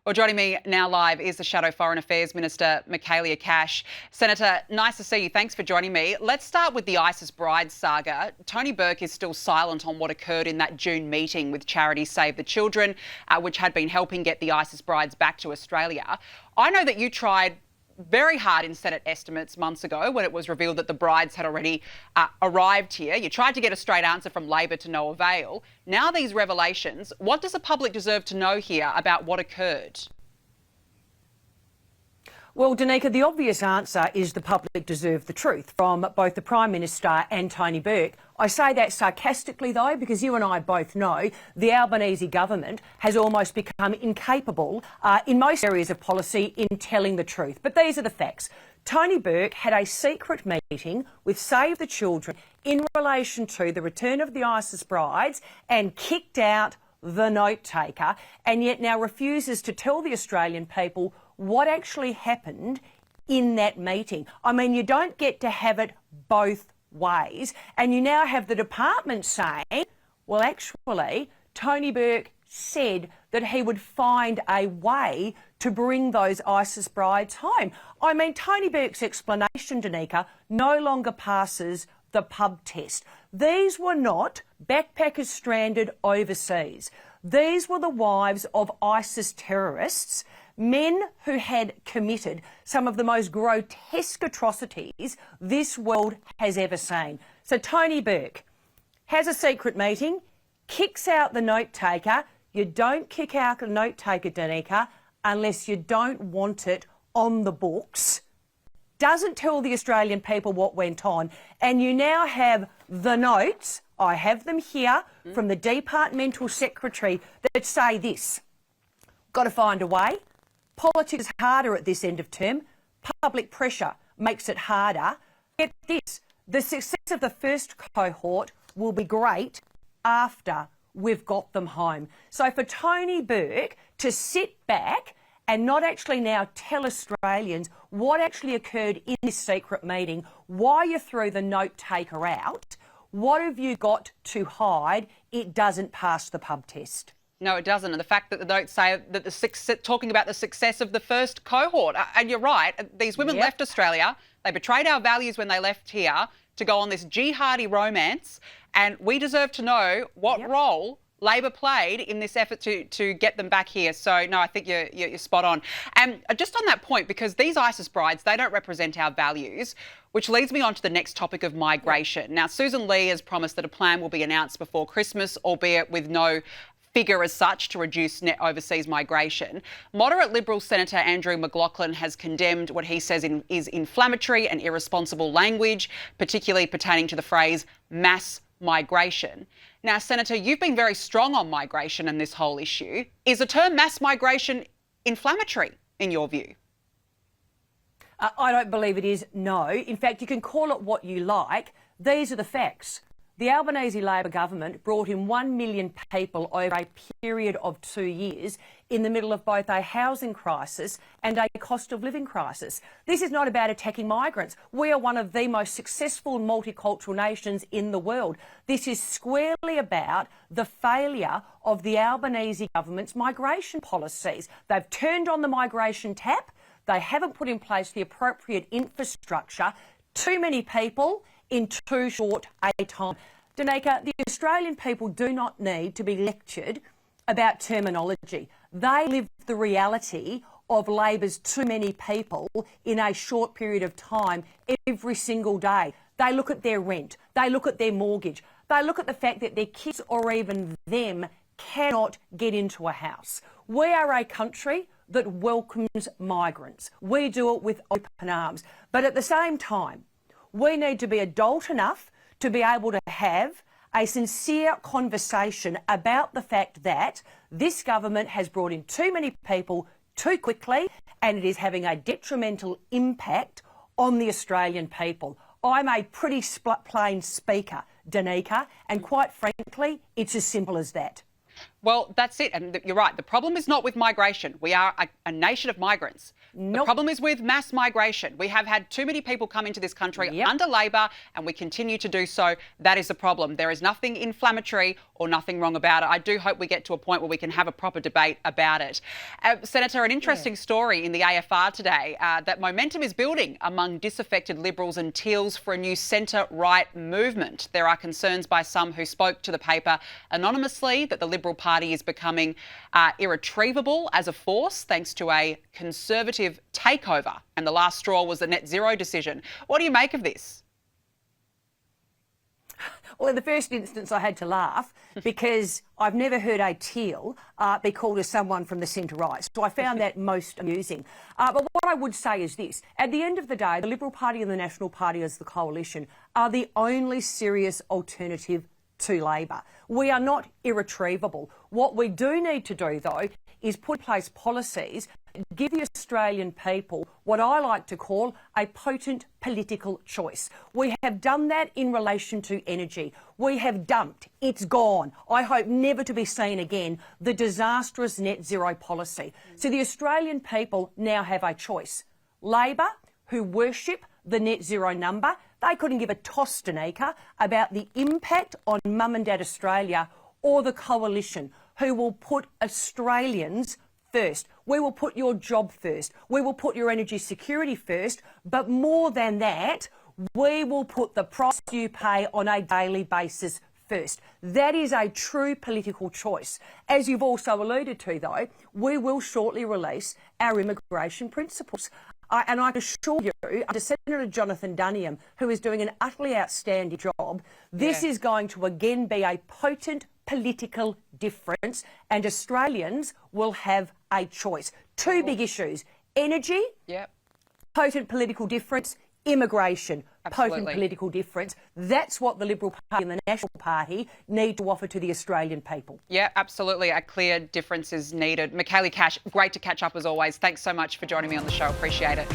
Well, joining me now live is the Shadow Foreign Affairs Minister, Michaelia. Senator, nice to see you. Thanks for joining me. Let's start with the ISIS bride saga. Tony Burke is still silent on what occurred in that June meeting with charity Save the Children, which had been helping get the ISIS brides back to Australia. I know that you tried very hard in Senate estimates months ago when it was revealed that the brides had already arrived here. You tried to get a straight answer from Labor to no avail. Now these revelations, what does the public deserve to know here about what occurred? Well, Danica, the obvious answer is the public deserve the truth from both the Prime Minister and Tony Burke. I say that sarcastically, though, because you and I both know the Albanese government has almost become incapable in most areas of policy in telling the truth. But these are the facts. Tony Burke had a secret meeting with Save the Children in relation to the return of the ISIS brides and kicked out the note taker, and yet now refuses to tell the Australian people what actually happened in that meeting. I mean, you don't get to have it both ways. And you now have the department saying, well, actually, Tony Burke said that he would find a way to bring those ISIS brides home. I mean, Tony Burke's explanation, Danica, no longer passes the pub test. These were not backpackers stranded overseas. These were the wives of ISIS terrorists, men who had committed some of the most grotesque atrocities this world has ever seen. So Tony Burke has a secret meeting, kicks out the note taker. You don't kick out a note taker, Danica, unless you don't want it on the books. Doesn't tell the Australian people what went on. And you now have the notes, I have them here, from the departmental secretary that say this: got to find a way. Politics is harder at this end of term. Public pressure makes it harder. Get this, the success of the first cohort will be great after we've got them home. So for Tony Burke to sit back and not actually now tell Australians what actually occurred in this secret meeting, why you threw the note taker out, what have you got to hide? It doesn't pass the pub test. No, it doesn't. And the fact that the notes say that talking about the success of the first cohort, and you're right, these women left Australia, they betrayed our values when they left here to go on this jihadi romance, and we deserve to know what role Labor played in this effort to get them back here. So, no, I think you're spot on. And just on that point, because these ISIS brides, they don't represent our values, which leads me on to the next topic of migration. Now, Susan Lee has promised that a plan will be announced before Christmas, albeit with no figure as such to reduce net overseas migration. Moderate Liberal Senator Andrew McLaughlin has condemned what he says is inflammatory and irresponsible language, particularly pertaining to the phrase mass migration. Now, Senator, you've been very strong on migration and this whole issue. Is the term mass migration inflammatory in your view? I don't believe it is, no. In fact, you can call it what you like. These are the facts. The Albanese Labor government brought in 1 million people over a period of 2 years in the middle of both a housing crisis and a cost of living crisis. This is not about attacking migrants. We are one of the most successful multicultural nations in the world. This is squarely about the failure of the Albanese government's migration policies. They've turned on the migration tap. They haven't put in place the appropriate infrastructure. Too many people in too short a time. Danica, the Australian people do not need to be lectured about terminology. They live the reality of Labor's too many people in a short period of time every single day. They look at their rent, they look at their mortgage, they look at the fact that their kids or even them cannot get into a house. We are a country that welcomes migrants. We do it with open arms. But at the same time, we need to be adult enough to be able to have a sincere conversation about the fact that this government has brought in too many people too quickly and it is having a detrimental impact on the Australian people. I'm a pretty plain speaker, Danica, and quite frankly, it's as simple as that. Well, that's it. And you're right. The problem is not with migration. We are a nation of migrants. Nope. The problem is with mass migration. We have had too many people come into this country under Labor, and we continue to do so. That is the problem. There is nothing inflammatory or nothing wrong about it. I do hope we get to a point where we can have a proper debate about it. Senator, an interesting story in the AFR today that momentum is building among disaffected Liberals and Teals for a new centre-right movement. There are concerns by some who spoke to the paper anonymously that the Liberal Party is becoming irretrievable as a force thanks to a Conservative takeover, and the last straw was the net zero decision. What do you make of this? Well, in the first instance, I had to laugh because I've never heard a Teal be called as someone from the centre-right. So I found that most amusing. But what I would say is this. At the end of the day, the Liberal Party and the National Party as the coalition are the only serious alternative to Labor. We are not irretrievable. What we do need to do, though, is put in place policies, give the Australian people what I like to call a potent political choice. We have done that in relation to energy. We have dumped, it's gone, I hope never to be seen again, the disastrous net zero policy. So the Australian people now have a choice. Labor, who worship the net zero number, they couldn't give a toss, Danica, about the impact on Mum and Dad Australia, or the coalition, who will put Australians first. We will put your job first. We will put your energy security first. But more than that, we will put the price you pay on a daily basis first. That is a true political choice. As you've also alluded to, though, we will shortly release our immigration principles. And I can assure you, under Senator Jonathan Duniam, who is doing an utterly outstanding job, this is going to again be a potent political difference, and Australians will have a choice. Two big issues: energy, potent political difference; immigration, potent political difference. That's what the Liberal Party and the National Party need to offer to the Australian people. Yeah, absolutely. A clear difference is needed. Michaelia, great to catch up as always. Thanks so much for joining me on the show. Appreciate it.